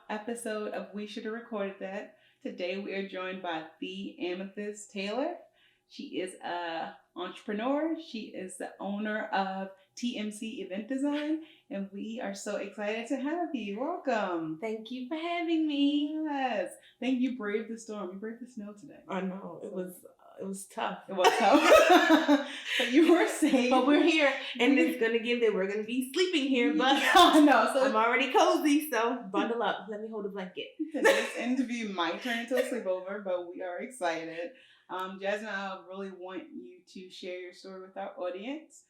episode of We Should Have Recorded That. Today we are joined by the Amethyst Taylor. She is an entrepreneur. She is the owner of TMC Event Design, and we are so excited to have you. Welcome. Thank you for having me. Yes. Thank you. Braved the storm. You braved the snow today. I know it was tough. It was tough. But you were safe. But we're here, and it's gonna give that we're gonna be sleeping here. But I know. So I'm already cozy, so bundle up. Let me hold a blanket. Today's interview might turn into a sleepover, but we are excited. Jasmine, I really want you to share your story with our audience.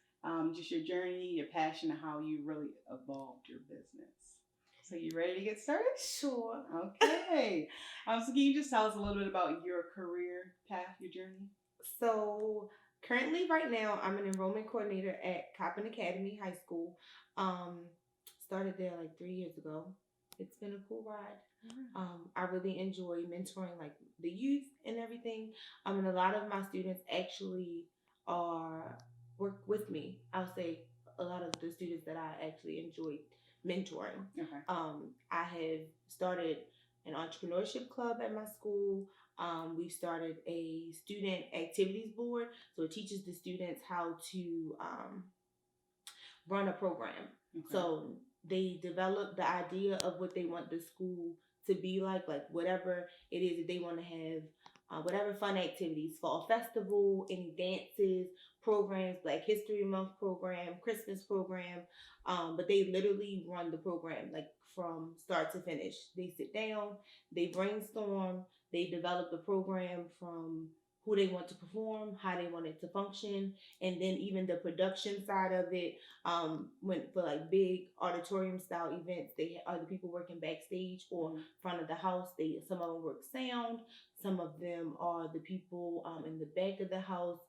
Just your journey, your passion, and how you really evolved your business. So you ready to get started? Sure. Okay. So can you just tell us a little bit about your career path, your journey? So currently, right now, I'm an enrollment coordinator at Coppin Academy High School. Started there like 3 years ago. It's been a cool ride. I really enjoy mentoring like the youth and everything. And a lot of my students actually work with me. I'll say a lot of the students that I actually enjoy mentoring. Okay. I have started an entrepreneurship club at my school. We've started a student activities board, so it teaches the students how to run a program. Okay. So they develop the idea of what they want the school to be like whatever it is that they want to have, whatever fun activities, fall festival, any dances, programs, Black History Month program, Christmas program. But they literally run the program like from start to finish. They sit down, they brainstorm, they develop the program from who they want to perform, how they want it to function, and then even the production side of it. When for like big auditorium style events, they are the people working backstage or front of the house. Some of them work sound, some of them are the people in the back of the house,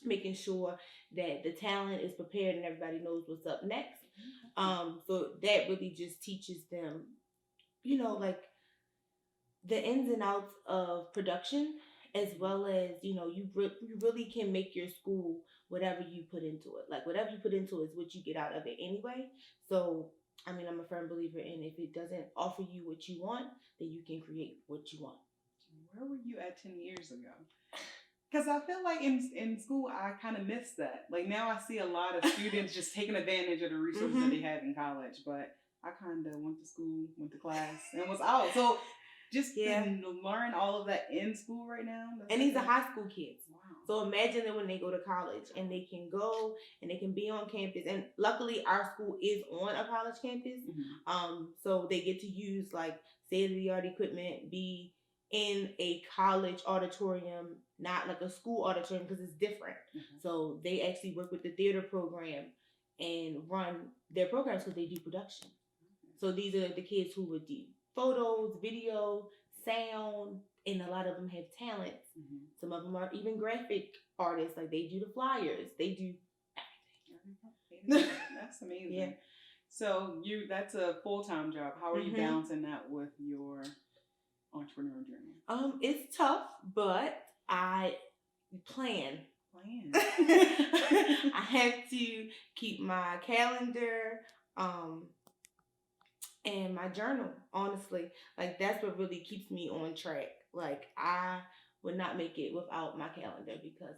making sure that the talent is prepared and everybody knows what's up next. So that really just teaches them, like the ins and outs of production, as well as, you really can make your school whatever you put into it. Like whatever you put into it is what you get out of it anyway. So, I'm a firm believer in if it doesn't offer you what you want, then you can create what you want. Where were you at 10 years ago? Because I feel like in school, I kind of missed that. Like now I see a lot of students just taking advantage of the resources that they have in college. But I kind of went to school, went to class, and was out. So just to learn all of that in school right now. And these are high school kids. Wow. So imagine that when they go to college and they can go and they can be on campus. And luckily our school is on a college campus. So they get to use like state-of-the-art equipment, be in a college auditorium, not like a school auditorium because it's different. So they actually work with the theater program and run their programs because they do production. So these are the kids who would do photos, video, sound, and a lot of them have talents. Some of them are even graphic artists. Like they do the flyers. They do everything. That's amazing. Yeah. So that's a full-time job. How are you balancing that with your entrepreneur journey? It's tough, but I plan. I have to keep my calendar, and my journal, honestly. Like that's what really keeps me on track. Like I would not make it without my calendar because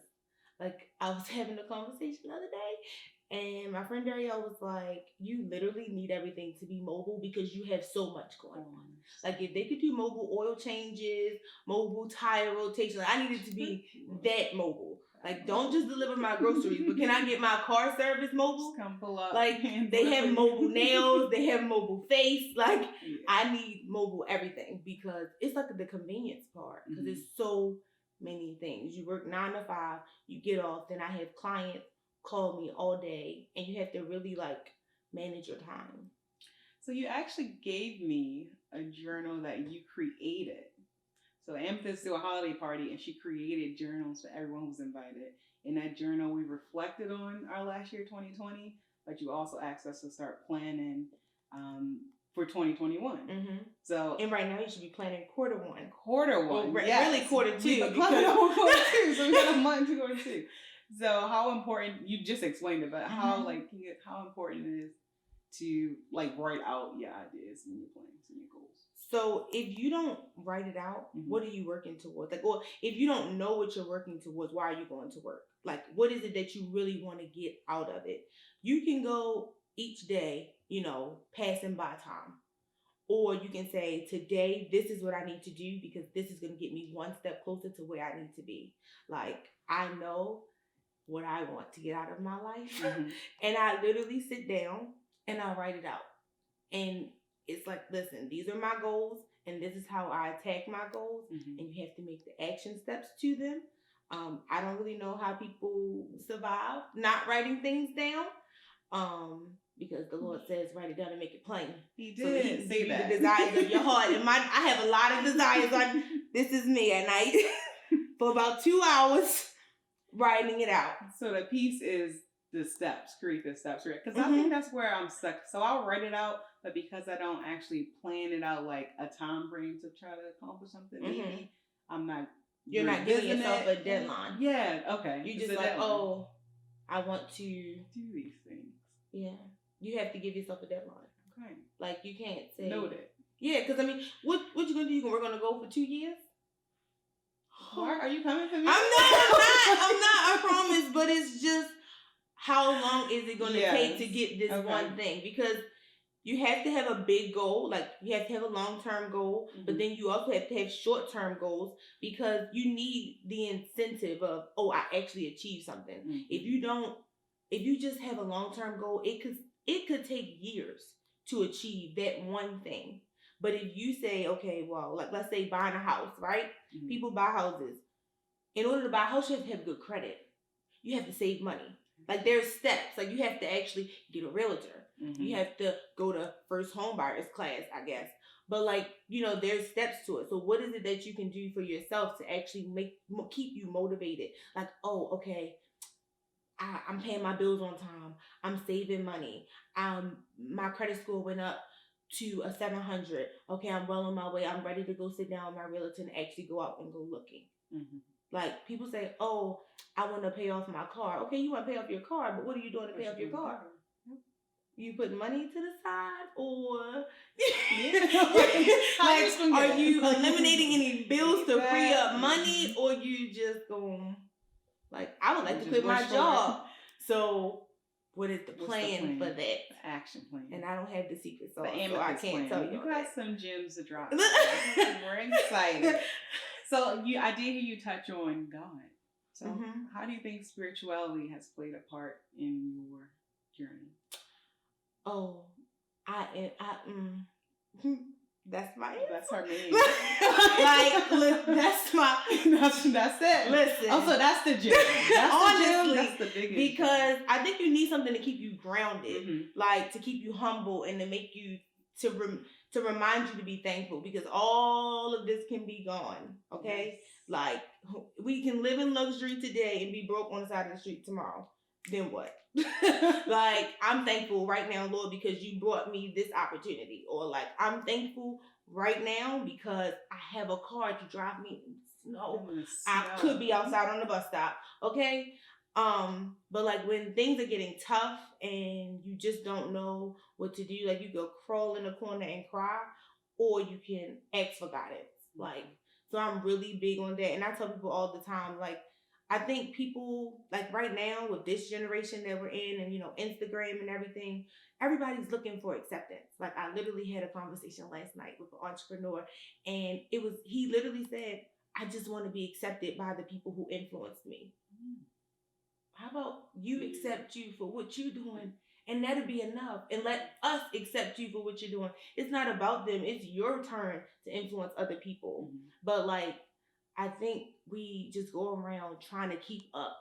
like I was having a conversation the other day and my friend Dario was like, you literally need everything to be mobile because you have so much going on. Like if they could do mobile oil changes, mobile tire rotation, like, I needed to be that mobile. Like, don't just deliver my groceries, but can I get my car service mobile? Just come pull up. Like, they have mobile nails, they have mobile face. Like, I need mobile everything because it's like the convenience part. Because there's so many things. You work 9 to 5, you get off, then I have clients call me all day, and you have to really, like, manage your time. So you actually gave me a journal that you created. So Amethyst threw a holiday party and she created journals for everyone who was invited. In that journal, we reflected on our last year, 2020, but you also asked us to start planning for 2021. So and right now you should be planning quarter one. Well, yes. Really quarter two. Quarter two. So we got a month to quarter two. So how important, you just explained it, but how important it is to like write out your ideas and your plans and your goals. So if you don't write it out, what are you working towards? Like, or if you don't know what you're working towards, why are you going to work? Like, what is it that you really want to get out of it? You can go each day, passing by time. Or you can say, today, this is what I need to do because this is going to get me one step closer to where I need to be. Like, I know what I want to get out of my life. And I literally sit down and I write it out. And it's like, listen, these are my goals and this is how I attack my goals. And you have to make the action steps to them. I don't really know how people survive not writing things down. Because the Lord says, write it down and make it plain. He did so that He can say give that. You the desires of your heart. And I have a lot of desires. This is me at night for about 2 hours writing it out. So the piece is the steps, create the steps, right? Because I think that's where I'm stuck. So I'll write it out, but because I don't actually plan it out like a time frame to try to accomplish something, maybe I'm not. You're not giving yourself a deadline. Yeah, okay. You just like, deadline. I want to do these things. Yeah. You have to give yourself a deadline. Okay. Like, you can't say. Noted. Yeah, because, what you going to do? We're going to go for 2 years? Mark, are you coming for me? I'm not, I promise. But it's just, how long is it going to take to get this one thing? Because you have to have a big goal. Like, you have to have a long-term goal. But then you also have to have short-term goals because you need the incentive of, I actually achieved something. If you just have a long-term goal, it could take years to achieve that one thing. But if you say, okay, well, like let's say buying a house, right? People buy houses. In order to buy a house, you have to have good credit. You have to save money. Like there's steps. Like you have to actually get a realtor. You have to go to first home buyers class, I guess. But there's steps to it. So what is it that you can do for yourself to actually keep you motivated? Like, okay. I'm paying my bills on time. I'm saving money. My credit score went up to a 700. Okay, I'm well on my way. I'm ready to go sit down with my realtor and actually go out and go looking. Like people say, I want to pay off my car. Okay, you want to pay off your car, but what are you doing to pay off your car? You put money to the side, or are you eliminating any bills to free up money, or you just going? Like, I would like to quit my job. So, what is the plan for that? The action plan. And I don't have the secret sauce, so I can't tell you. You got some gems to drop. We're excited. So, I did hear you touch on God. So, how do you think spirituality has played a part in your journey? That's my answer. That's her name. That's my. That's it. Listen. Also, that's the gym. Honestly, that's the biggest. Because I think you need something to keep you grounded, like to keep you humble and to make you to remind you to be thankful. Because all of this can be gone. Okay, like we can live in luxury today and be broke on the side of the street tomorrow. Then what? Like, I'm thankful right now, Lord, because you brought me this opportunity. Or like, I'm thankful right now because I have a car to drive me in the snow. I could be outside on the bus stop. Okay. But like when things are getting tough and you just don't know what to do, like you go crawl in a corner and cry, or you can ask for guidance. Like, so I'm really big on that. And I tell people all the time, like, I think people, like right now with this generation that we're in and, Instagram and everything, everybody's looking for acceptance. Like I literally had a conversation last night with an entrepreneur and he literally said, I just want to be accepted by the people who influenced me. How about you accept you for what you're doing? And that'll be enough. And let us accept you for what you're doing. It's not about them. It's your turn to influence other people. But like, I think we just go around trying to keep up,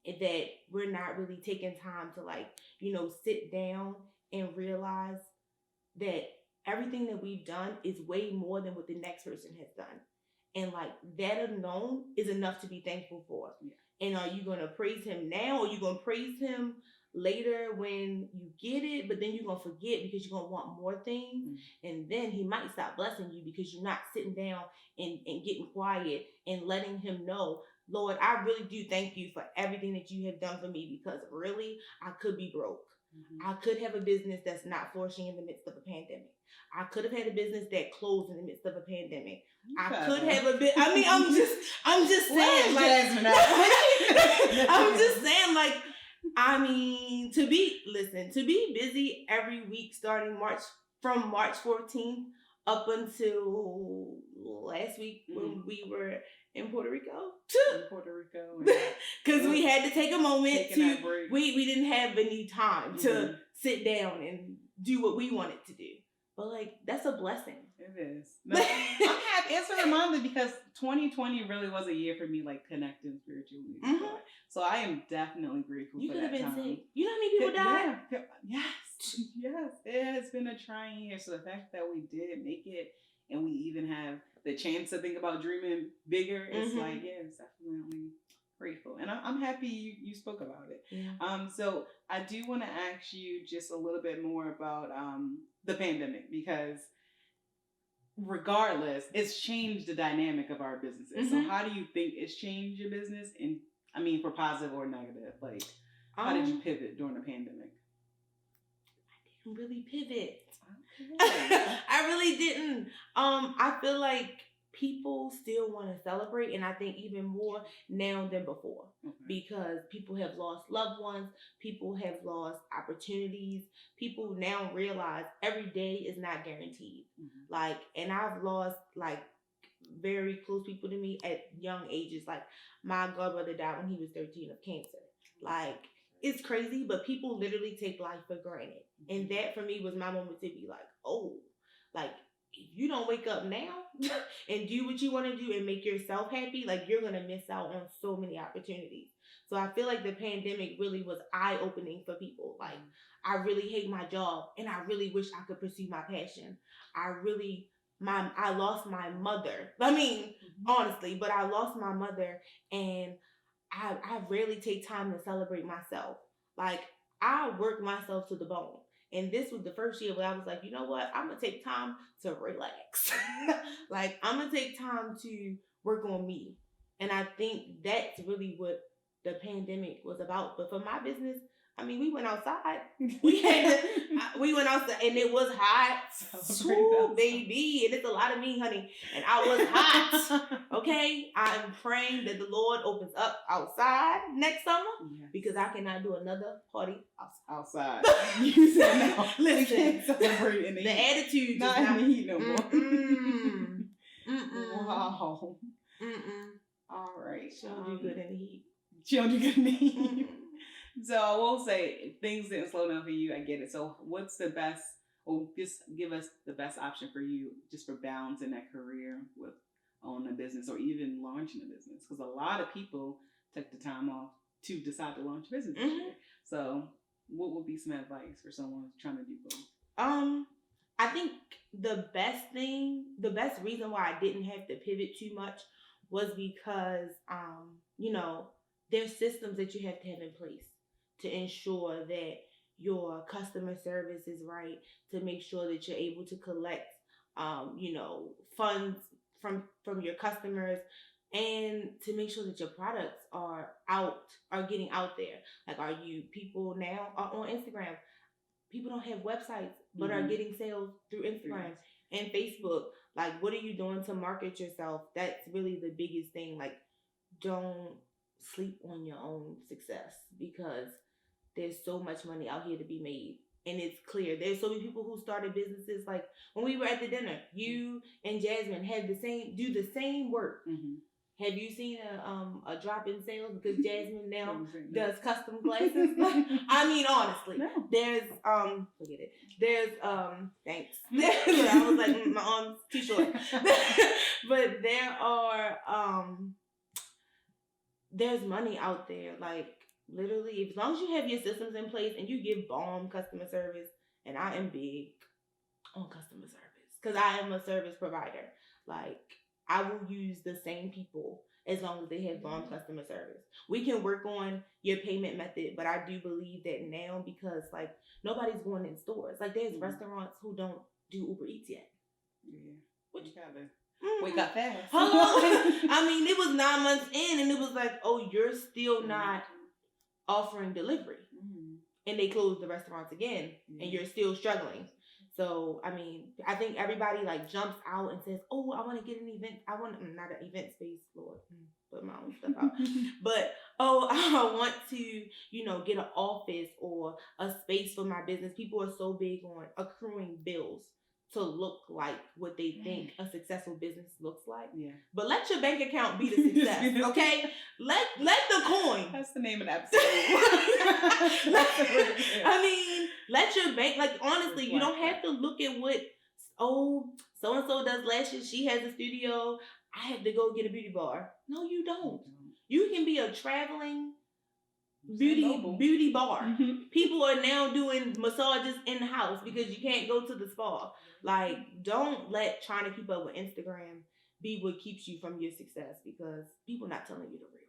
that we're not really taking time to sit down and realize that everything that we've done is way more than what the next person has done. And like that alone is enough to be thankful for. Yeah. And are you going to praise him now, or are you going to praise him later when you get it, but then you're going to forget because you're going to want more things. And then he might stop blessing you because you're not sitting down and getting quiet and letting him know, Lord, I really do thank you for everything that you have done for me, because really I could be broke. I could have a business that's not flourishing in the midst of a pandemic. I could have had a business that closed in the midst of a pandemic. I could have a bit. I mean, I'm just saying, like, I'm just saying, like, I mean, to be busy every week starting from March 14th up until last week when we were in Puerto Rico. Because we had to take a moment we didn't have any time to sit down and do what we wanted to do. But like, that's a blessing. It is. No, I'm happy. It's a reminder because 2020 really was a year for me, like connecting spiritually. So I am definitely grateful for that. You could have been sick. You know how many people died? Yes. It has been a trying year. So the fact that we did make it and we even have the chance to think about dreaming bigger, it's like, it's definitely grateful. And I'm happy you spoke about it. Yeah. So I do want to ask you just a little bit more about the pandemic, because regardless, it's changed the dynamic of our businesses. So how do you think it's changed your business? And I mean, for positive or negative, like how did you pivot during the pandemic? I didn't really pivot. Okay. I really didn't. I feel like people still want to celebrate, and I think even more now than before, because people have lost loved ones, people have lost opportunities, people now realize every day is not guaranteed. Like, and I've lost like very close people to me at young ages. Like, my godbrother died when he was 13 of cancer. Like, it's crazy, but people literally take life for granted. And that for me was my moment to be like, oh, like, if you don't wake up now and do what you want to do and make yourself happy, like, you're going to miss out on so many opportunities. So I feel like the pandemic really was eye-opening for people. Like, I really hate my job and I really wish I could pursue my passion. I lost my mother. I mean, honestly, but I lost my mother, and I rarely take time to celebrate myself. Like, I work myself to the bone. And this was the first year where I was like, you know what? I'm going to take time to relax. Like, I'm going to take time to work on me. And I think that's really what the pandemic was about. But for my business, I mean, we went outside. We went outside, and it was hot. Ooh, baby. And it's a lot of me, honey. And I was hot. Okay? I'm praying that the Lord opens up outside next summer, because I cannot do another party outside. You said no. Listen, celebrate in the attitude not in the heat no more. Wow. All right. She don't do good in the heat. She don't do good in the heat. So I will say, things didn't slow down for you. I get it. So what's the best, or just give us the best option for you just for balancing that career with owning a business or even launching a business? Because a lot of people took the time off to decide to launch a business this year. So what would be some advice for someone who's trying to do both? I think the best reason why I didn't have to pivot too much was because, there's systems that you have to have in place to ensure that your customer service is right, to make sure that you're able to collect, funds from your customers, and to make sure that your products are getting out there. Like, people now are on Instagram. People don't have websites, but are getting sales through Instagram and Facebook. Like, what are you doing to market yourself? That's really the biggest thing. Like, don't sleep on your own success, because there's so much money out here to be made. And it's clear. There's so many people who started businesses. Like, when we were at the dinner, you and Jasmine do the same work. Have you seen a drop in sales because Jasmine now does custom glasses? I mean, honestly, there's forget it. There's thanks. I was like, my arm's too short. But there are there's money out there. Like, literally, as long as you have your systems in place and you give bomb customer service, and I am big on customer service because I am a service provider. Like, I will use the same people as long as they have bomb customer service. We can work on your payment method, but I do believe that now, because like, nobody's going in stores. Like, there's restaurants who don't do Uber Eats yet. Yeah. What you gotta wake up fast. I mean, it was 9 months in, and it was like, oh, you're still not offering delivery. and they close the restaurants again, and you're still struggling. So, I mean, I think everybody like jumps out and says, oh, I want to get an event. I want, not an event space, Lord, put my own stuff out. But, oh, I want to, you know, get an office or a space for my business. People are so big on accruing bills to look like what they think a successful business looks like. Yeah. But let your bank account be the success, okay? Let the coin. That's the name of the episode. I mean, let your bank, like, honestly, you don't have to look at what, so-and-so does lashes. She has a studio. I have to go get a beauty bar. No, you don't. You can be a traveling beauty bar. Mm-hmm. People are now doing massages in the house because you can't go to the spa. Like, don't let trying to keep up with Instagram be what keeps you from your success, because people not telling you the real.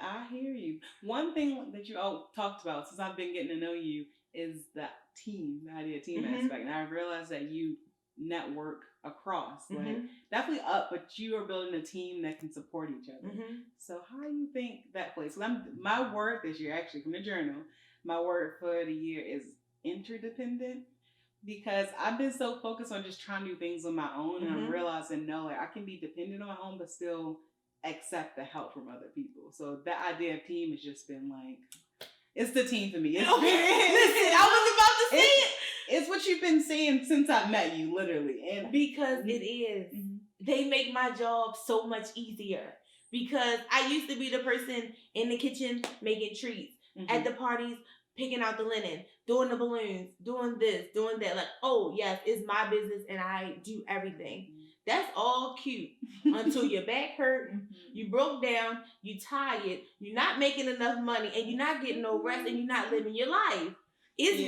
I hear you. One thing that you all talked about since I've been getting to know you is the idea of team aspect. And I realized that you network across, like definitely up, but you are building a team that can support each other. So how do you think that plays? So my word this year, actually from the journal, my word for the year is interdependent, because I've been so focused on just trying to do things on my own, and I'm realizing no, like I can be dependent on my own, but still accept the help from other people. So that idea of team has just been like, it's the team for me. Listen, I was about to say it. It's what you've been saying since I met you, literally. And because it is. They make my job so much easier. Because I used to be the person in the kitchen making treats, at the parties, picking out the linen, doing the balloons, doing this, doing that. Like, oh, yes, it's my business and I do everything. That's all cute until your back hurt, you broke down, you tired, you're not making enough money, and you're not getting no rest, and you're not living your life. It's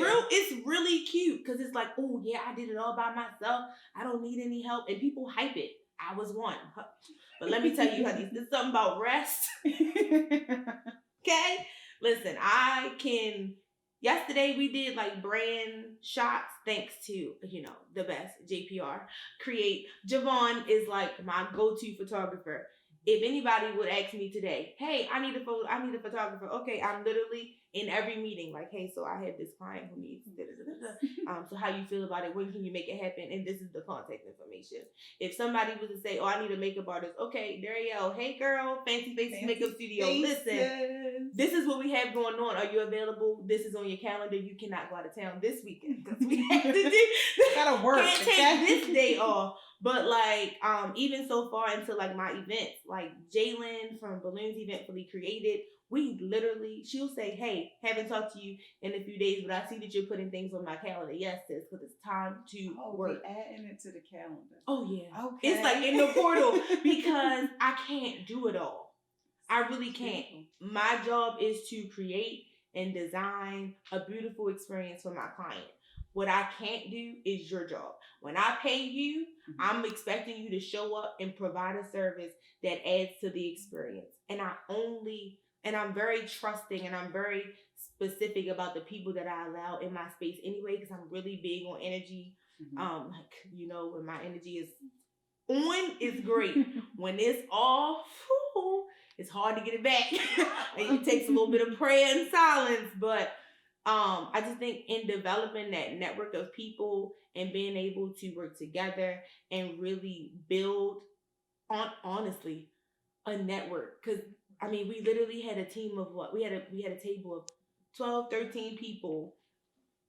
really cute, because it's like, oh yeah, I did it all by myself. I don't need any help, and people hype it. I was one, but let me tell you, honey, there's something about rest. Okay, listen, yesterday we did like brand shots, thanks to, you know, the best JPR Create. Javon is like my go-to photographer. If anybody would ask me today, hey, I need a photographer. Okay, I'm literally in every meeting like, hey, so I have this client who needs so how you feel about it? When can you make it happen? And this is the contact information. If somebody was to say, oh, I need a makeup artist. Okay, Darielle, hey girl, Fancy Faces Makeup Studio. Listen, this is what we have going on. Are you available? This is on your calendar. You cannot go out of town this weekend because we have to do. Gotta work. Can't take this day off. But like, even so far into like my events, like Jalen from Balloons Event Fully Created, we literally, she'll say, hey, haven't talked to you in a few days, but I see that you're putting things on my calendar. Yes, sis, because it's time to work. Adding it to the calendar. Oh, yeah. Okay. It's like in the portal, because I can't do it all. I really can't. My job is to create and design a beautiful experience for my client. What I can't do is your job. When I pay you, I'm expecting you to show up and provide a service that adds to the experience. And I'm very trusting, and I'm very specific about the people that I allow in my space anyway, because I'm really big on energy. Like, you know, when my energy is on, it's great. When it's off, it's hard to get it back. It takes a little bit of prayer and silence, but I just think in developing that network of people and being able to work together and really build honestly a network. Because I mean, we literally had a team of what? We had a table of 12, 13 people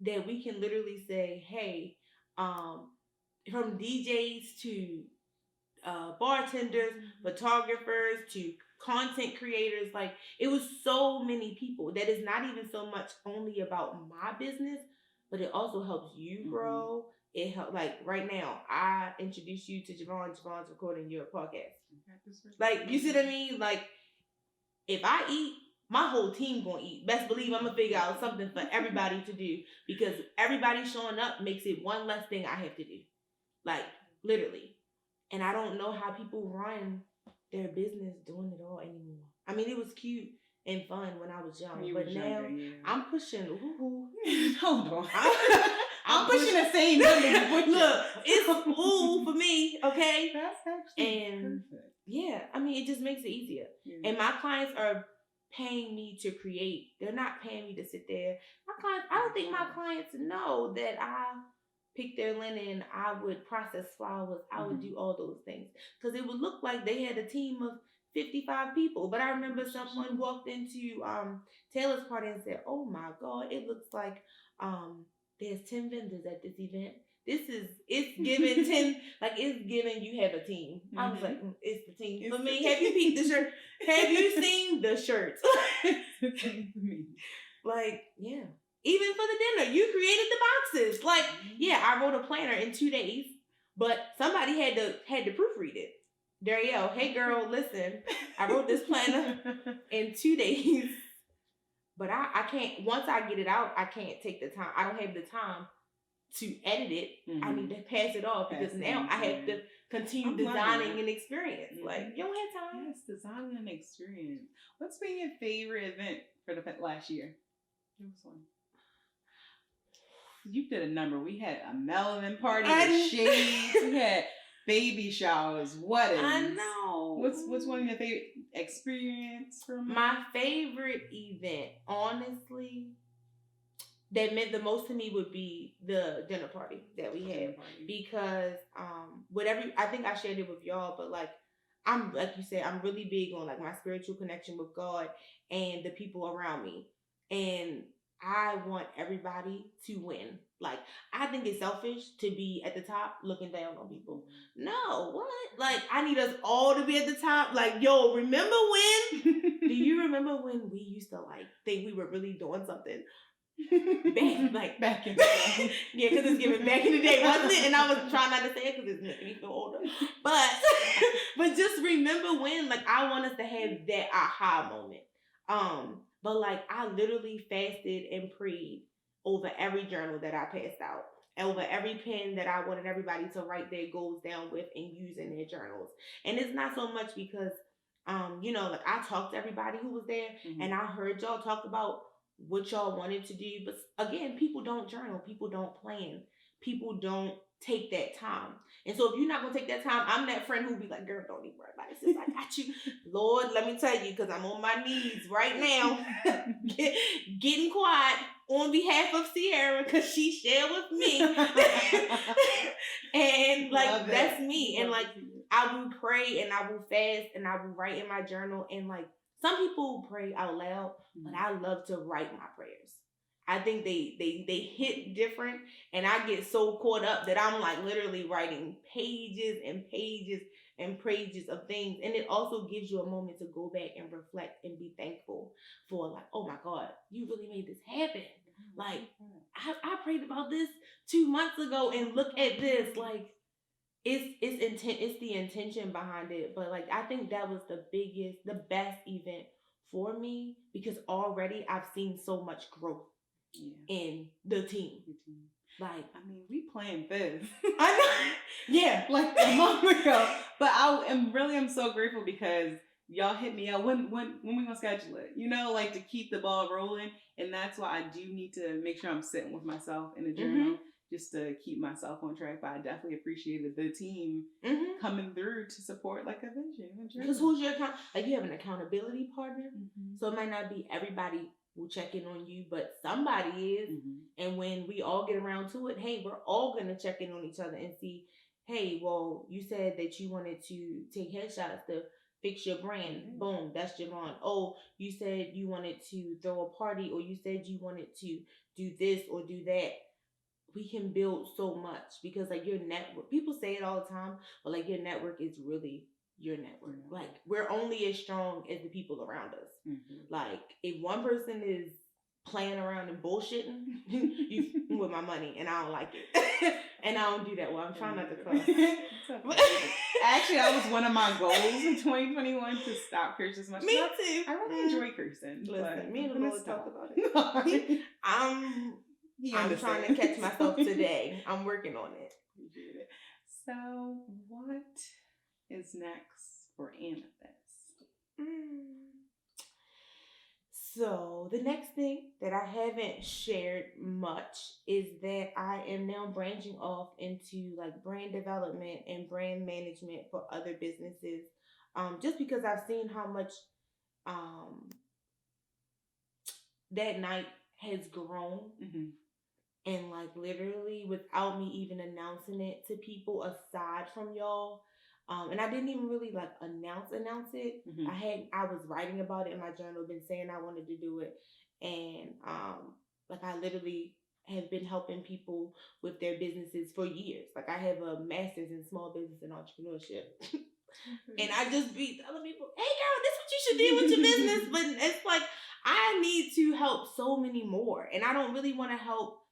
that we can literally say, hey, from DJs to bartenders, photographers to content creators, like it was so many people that is not even so much only about my business, but it also helps you grow. It helps, like right now, I introduced you to Javon. Javon's recording your podcast. Like, you see what I mean? Like, if I eat, my whole team gonna eat. Best believe I'm gonna figure out something for everybody to do, because everybody showing up makes it one less thing I have to do. Like, literally. And I don't know how people run their business doing it all anymore. I mean, it was cute and fun when I was young, but now I'm pushing. Hold on. I'm pushing the same number. Look, it's ooh for me, okay? That's actually perfect. Yeah, I mean, it just makes it easier. And my clients are paying me to create. They're not paying me to sit there. My clients, I don't think my clients know that I pick their linen, I would process flowers, I would do all those things. Because it would look like they had a team of 55 people. But I remember someone walked into Taylor's party and said, "Oh my God, it looks like there's 10 vendors at this event. It's given 10, like it's given you have a team." I was like, it's the team for me. Have you peeked the shirt? Have you seen the shirts? It's the team for me. Like, yeah. Even for the dinner, you created the boxes. Like, yeah, I wrote a planner in 2 days, but somebody had to proofread it. Darielle, hey girl, listen, I wrote this planner in 2 days, but I can't, once I get it out, I can't take the time. I don't have the time to edit it. I need to pass it off because now I have to continue designing an experience. Like, you don't have time. Yes, designing an experience. What's been your favorite event for the last year? Give us one. You did a number. We had a melanin party with shades. We had baby showers, weddings. I know. What's one of your favorite experience from my favorite event, honestly, that meant the most to me would be the dinner party that we had. Because whatever, I think I shared it with y'all, but like, I'm, like you said, I'm really big on like my spiritual connection with God and the people around me. And I want everybody to win. Like, I think it's selfish to be at the top looking down on people. No, what? Like, I need us all to be at the top. Like, yo, remember when? Do you remember when we used to like think we were really doing something? Back in the day. Yeah, because it's given back in the day, wasn't it? And I was trying not to say it because it's making me feel older. But just remember when, like, I want us to have that aha moment. But like, I literally fasted and prayed over every journal that I passed out, over every pen that I wanted everybody to write their goals down with and use in their journals. And it's not so much because, you know, like I talked to everybody who was there and I heard y'all talk about what y'all wanted to do. But again, people don't journal, people don't plan, people don't take that time. And so if you're not gonna take that time, I'm that friend who'll be like, girl, don't even worry about it. Sis, I got you. Lord, let me tell you, because I'm on my knees right now, getting quiet on behalf of Sierra, because she shared with me. And like, that's me. And like, I will pray and I will fast and I will write in my journal. And like, some people pray out loud, but I love to write my prayers. I think they hit different, and I get so caught up that I'm like literally writing pages and pages and pages of things. And it also gives you a moment to go back and reflect and be thankful for like, oh my God, you really made this happen. Like, I prayed about this 2 months ago and look at this. Like, it's the intention behind it. But like, I think that was the best event for me, because already I've seen so much growth in the team. Like, I mean, we planned this. I know. Yeah, like a month ago. But I'm so grateful because y'all hit me up. When we gonna schedule it? You know, like to keep the ball rolling. And that's why I do need to make sure I'm sitting with myself in a journal just to keep myself on track. But I definitely appreciated the team coming through to support like a vision. Because who's your like, you have an accountability partner, so it might not be everybody will check in on you, but somebody is. And when we all get around to it, hey, we're all gonna check in on each other and see, hey, well, you said that you wanted to take headshots to fix your brand. Boom, that's Javon. Oh, you said you wanted to throw a party, or you said you wanted to do this or do that. We can build so much because like your network, people say it all the time, but like your network is really your network. Like, we're only as strong as the people around us. Like, if one person is playing around and bullshitting, you with my money, and I don't like it. And I don't do that. Well, I'm trying not to cuss. Actually, that was one of my goals in 2021 to stop cursing as much. Me too. I really enjoy cursing. Listen, me and the Lord talked about it. I'm trying to catch myself today. I'm working on it. So, what is next for Amethyst? So the next thing that I haven't shared much is that I am now branching off into like brand development and brand management for other businesses. Just because I've seen how much that night has grown. Mm-hmm. And like literally without me even announcing it to people aside from y'all. And I didn't even really like announce it. Mm-hmm. I was writing about it in my journal, been saying I wanted to do it. And like I literally have been helping people with their businesses for years. Like I have a master's in small business and entrepreneurship. And I just be telling people, hey girl, this is what you should do with your business. But it's like I need to help so many more. And I don't really want to help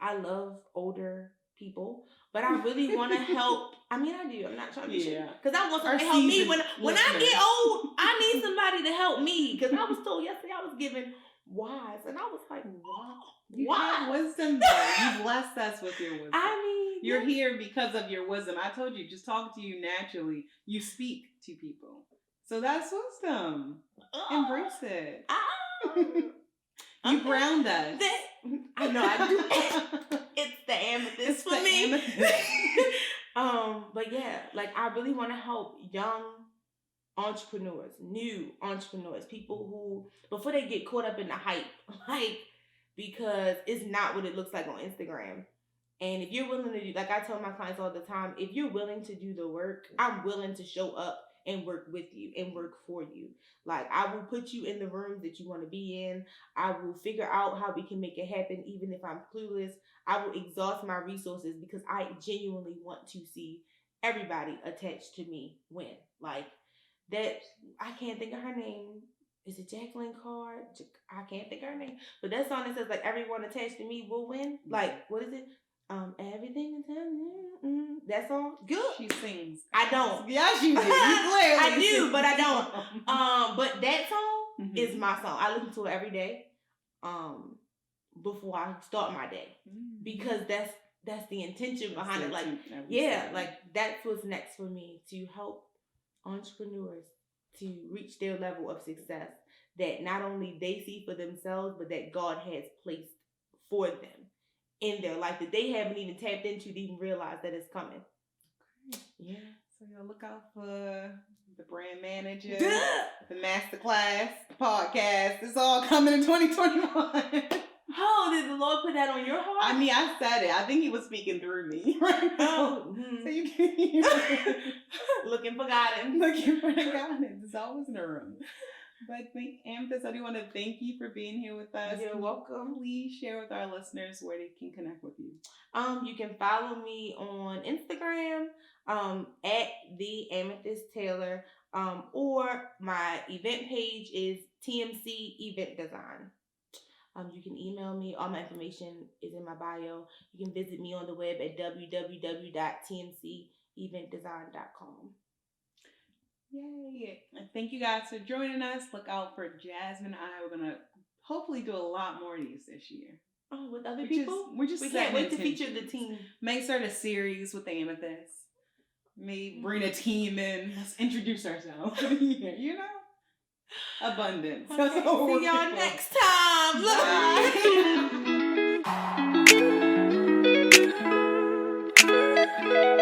I love older people, but I really want to help. I mean, I do. I'm not trying to be because I want somebody to help me when I get old. I need somebody to help me because I was told yesterday I was given wise, and I was like, wow. You have wisdom, though. You blessed us with your wisdom. I mean, you're here because of your wisdom. I told you, just talk to you naturally. You speak to people, so that's wisdom. Embrace it. You ground us. I know I do. It's the amethyst for me. But yeah, like I really want to help young entrepreneurs, new entrepreneurs, people who before they get caught up in the hype, like because it's not what it looks like on Instagram. And if you're willing to do, like I tell my clients all the time, if you're willing to do the work, I'm willing to show up and work with you and work for you. Like I will put you in the rooms that you want to be in. I will figure out how we can make it happen even if I'm clueless. I will exhaust my resources because I genuinely want to see everybody attached to me win. Like that, I can't think of her name. Is it Jacqueline Carr? I can't think of her name. But that song that says like everyone attached to me will win. Like what is it? Everything is happening. That song, good. She sings. I don't. Yes, you do. I do, but I don't. But that song is my song. I listen to it every day. Before I start my day, because that's the intention behind it. Like, yeah, like that's what's next for me to help entrepreneurs to reach their level of success that not only they see for themselves, but that God has placed for them in their life that they haven't even tapped into to even realize that it's coming. Okay. Yeah. So look out for the brand manager, the masterclass, the podcast. It's all coming in 2021. Oh, did the Lord put that on your heart? I mean, I said it. I think He was speaking through me right now. So you can looking for guidance. Looking for the guidance. It's always in the room. But Amethyst, I do want to thank you for being here with us. You're welcome. Please share with our listeners where they can connect with you. You can follow me on Instagram at the Amethyst Taylor, or my event page is TMC Event Design. You can email me. All my information is in my bio. You can visit me on the web at www.tmceventdesign.com. Yay. And thank you guys for joining us. Look out for Jasmine and I. We're going to hopefully do a lot more of these this year. Oh, with other people? We can't wait to feature the team. May start a series with the Amethyst. May bring a team in. Let's introduce ourselves. You know? Abundance. Okay. See y'all next time. Bye.